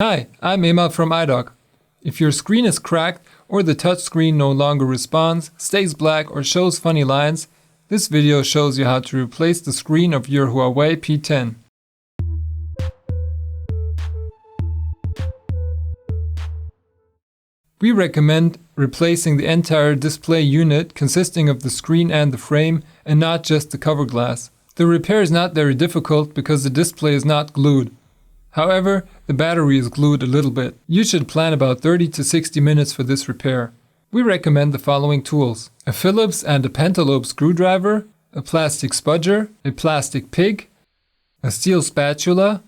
Hi, I'm Emma from iDoc. If your screen is cracked or the touchscreen no longer responds, stays black or shows funny lines, this video shows you how to replace the screen of your Huawei P10. We recommend replacing the entire display unit consisting of the screen and the frame and not just the cover glass. The repair is not very difficult because the display is not glued. However, the battery is glued a little bit. You should plan about 30 to 60 minutes for this repair. We recommend the following tools: a Phillips and a Pentalobe screwdriver, a plastic spudger, a plastic pig, a steel spatula,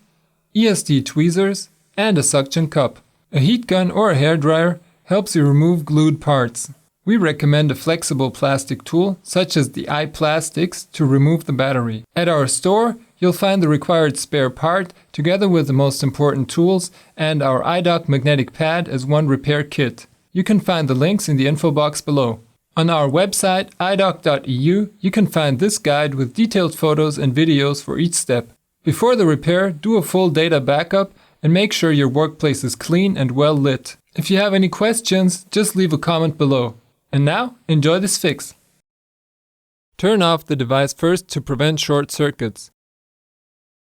ESD tweezers, and a suction cup. A heat gun or a hairdryer helps you remove glued parts. We recommend a flexible plastic tool, such as the iPlastics, to remove the battery. At our store, you'll find the required spare part, together with the most important tools, and our iDoc magnetic pad as one repair kit. You can find the links in the info box below. On our website, idoc.eu, you can find this guide with detailed photos and videos for each step. Before the repair, do a full data backup and make sure your workplace is clean and well lit. If you have any questions, just leave a comment below. And now, enjoy this fix. Turn off the device first to prevent short circuits.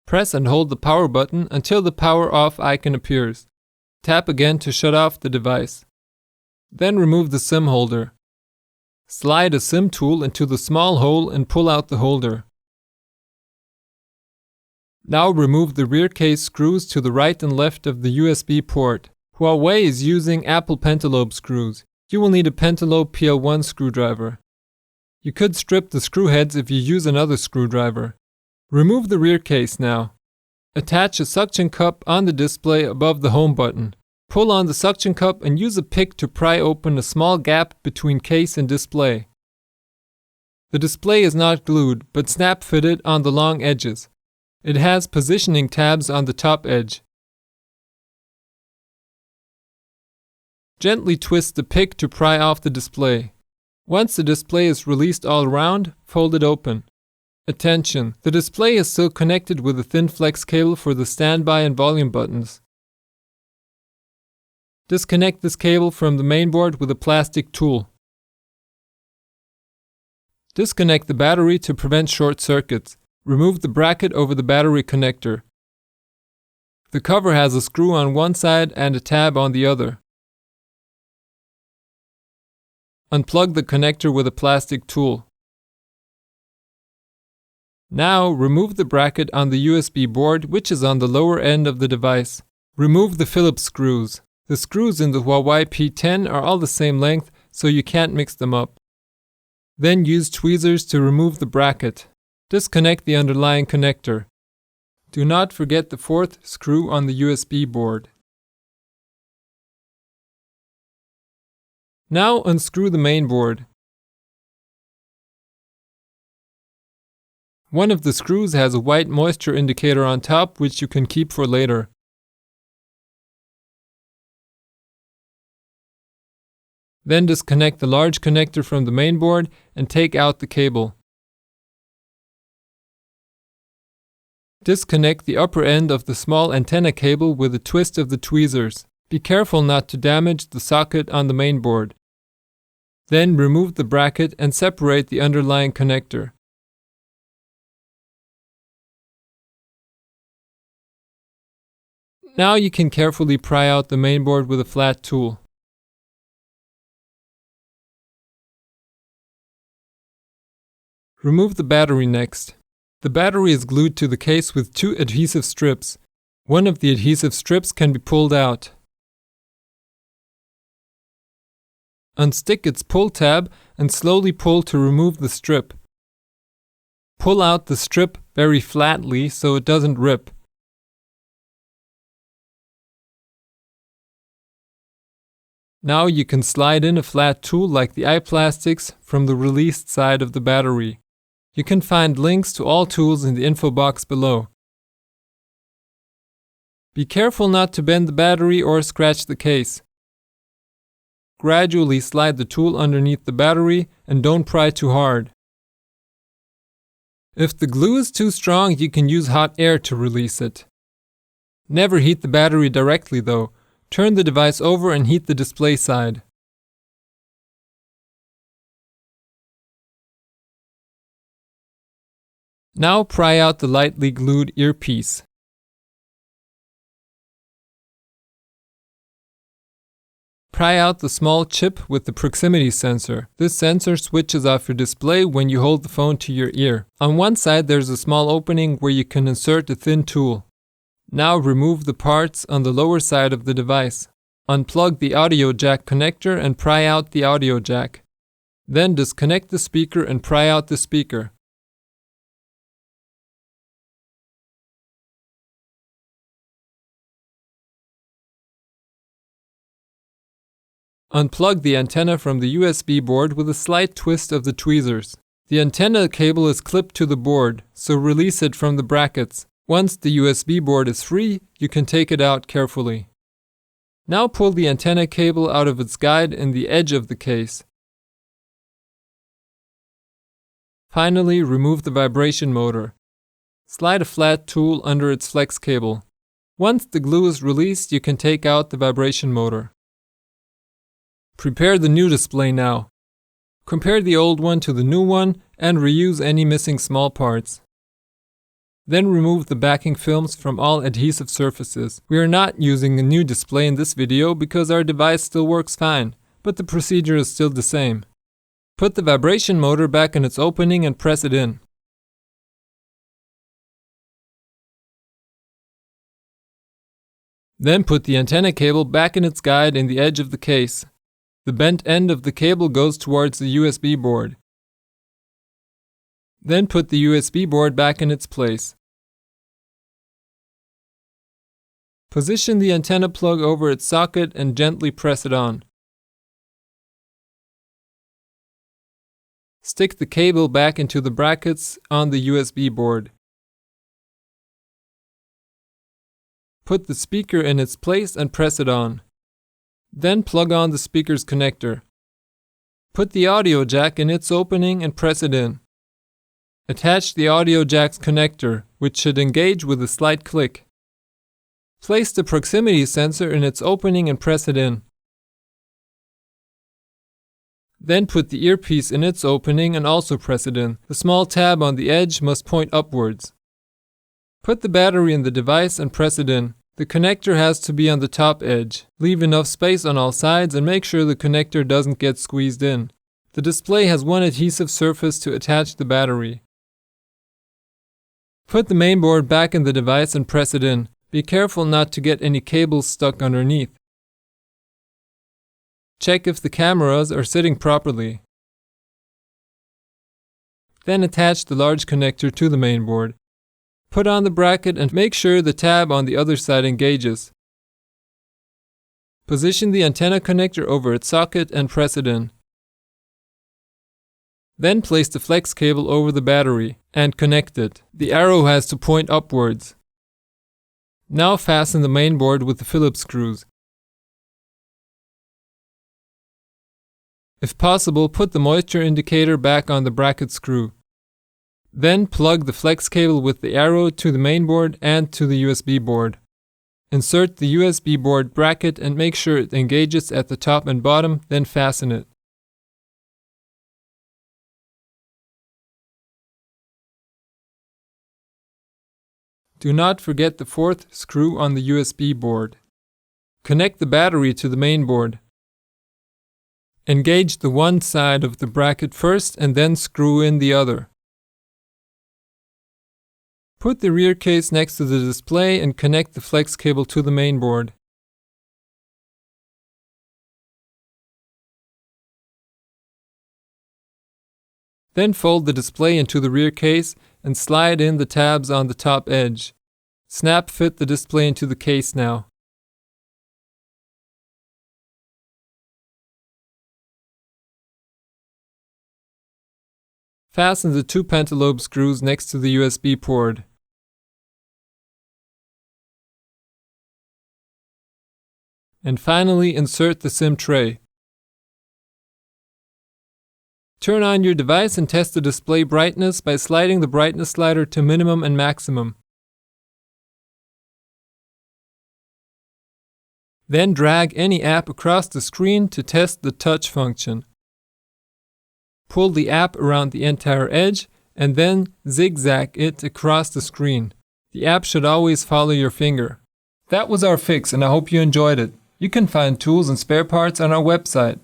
Press and hold the power button until the power off icon appears. Tap again to shut off the device. Then remove the SIM holder. Slide a SIM tool into the small hole and pull out the holder. Now remove the rear case screws to the right and left of the USB port. Huawei is using Apple Pentalobe screws. You will need a Pentalobe P10 screwdriver. You could strip the screw heads if you use another screwdriver. Remove the rear case now. Attach a suction cup on the display above the home button. Pull on the suction cup and use a pick to pry open a small gap between case and display. The display is not glued, but snap-fitted on the long edges. It has positioning tabs on the top edge. Gently twist the pick to pry off the display. Once the display is released all around, fold it open. Attention! The display is still connected with a thin flex cable for the standby and volume buttons. Disconnect this cable from the mainboard with a plastic tool. Disconnect the battery to prevent short circuits. Remove the bracket over the battery connector. The cover has a screw on one side and a tab on the other. Unplug the connector with a plastic tool. Now remove the bracket on the USB board, which is on the lower end of the device. Remove the Phillips screws. The screws in the Huawei P10 are all the same length, so you can't mix them up. Then use tweezers to remove the bracket. Disconnect the underlying connector. Do not forget the fourth screw on the USB board. Now unscrew the main board. One of the screws has a white moisture indicator on top, which you can keep for later. Then disconnect the large connector from the main board and take out the cable. Disconnect the upper end of the small antenna cable with a twist of the tweezers. Be careful not to damage the socket on the main board. Then remove the bracket and separate the underlying connector. Now you can carefully pry out the mainboard with a flat tool. Remove the battery next. The battery is glued to the case with two adhesive strips. One of the adhesive strips can be pulled out. Unstick its pull tab and slowly pull to remove the strip. Pull out the strip very flatly so it doesn't rip. Now you can slide in a flat tool like the iPlastics from the released side of the battery. You can find links to all tools in the info box below. Be careful not to bend the battery or scratch the case. Gradually slide the tool underneath the battery and don't pry too hard. If the glue is too strong, you can use hot air to release it. Never heat the battery directly though. Turn the device over and heat the display side. Now pry out the lightly glued earpiece. Pry out the small chip with the proximity sensor. This sensor switches off your display when you hold the phone to your ear. On one side there's a small opening where you can insert a thin tool. Now remove the parts on the lower side of the device. Unplug the audio jack connector and pry out the audio jack. Then disconnect the speaker and pry out the speaker. Unplug the antenna from the USB board with a slight twist of the tweezers. The antenna cable is clipped to the board, so release it from the brackets. Once the USB board is free, you can take it out carefully. Now pull the antenna cable out of its guide in the edge of the case. Finally, remove the vibration motor. Slide a flat tool under its flex cable. Once the glue is released, you can take out the vibration motor. Prepare the new display now. Compare the old one to the new one and reuse any missing small parts. Then remove the backing films from all adhesive surfaces. We are not using a new display in this video because our device still works fine, but the procedure is still the same. Put the vibration motor back in its opening and press it in. Then put the antenna cable back in its guide in the edge of the case. The bent end of the cable goes towards the USB board. Then put the USB board back in its place. Position the antenna plug over its socket and gently press it on. Stick the cable back into the brackets on the USB board. Put the speaker in its place and press it on. Then plug on the speaker's connector. Put the audio jack in its opening and press it in. Attach the audio jack's connector, which should engage with a slight click. Place the proximity sensor in its opening and press it in. Then put the earpiece in its opening and also press it in. The small tab on the edge must point upwards. Put the battery in the device and press it in. The connector has to be on the top edge. Leave enough space on all sides and make sure the connector doesn't get squeezed in. The display has one adhesive surface to attach the battery. Put the mainboard back in the device and press it in. Be careful not to get any cables stuck underneath. Check if the cameras are sitting properly. Then attach the large connector to the mainboard. Put on the bracket and make sure the tab on the other side engages. Position the antenna connector over its socket and press it in. Then place the flex cable over the battery and connect it. The arrow has to point upwards. Now fasten the mainboard with the Phillips screws. If possible, put the moisture indicator back on the bracket screw. Then plug the flex cable with the arrow to the mainboard and to the USB board. Insert the USB board bracket and make sure it engages at the top and bottom, then fasten it. Do not forget the fourth screw on the USB board. Connect the battery to the mainboard. Engage the one side of the bracket first and then screw in the other. Put the rear case next to the display and connect the flex cable to the mainboard. Then fold the display into the rear case and slide in the tabs on the top edge. Snap fit the display into the case now. Fasten the two Pentalobe screws next to the USB port. And finally, insert the SIM tray. Turn on your device and test the display brightness by sliding the brightness slider to minimum and maximum. Then drag any app across the screen to test the touch function. Pull the app around the entire edge and then zigzag it across the screen. The app should always follow your finger. That was our fix, and I hope you enjoyed it. You can find tools and spare parts on our website.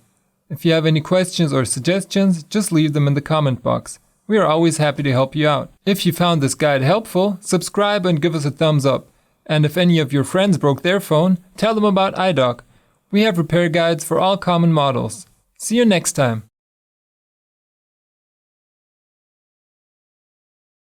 If you have any questions or suggestions, just leave them in the comment box. We are always happy to help you out. If you found this guide helpful, subscribe and give us a thumbs up. And if any of your friends broke their phone, tell them about iDoc. We have repair guides for all common models. See you next time.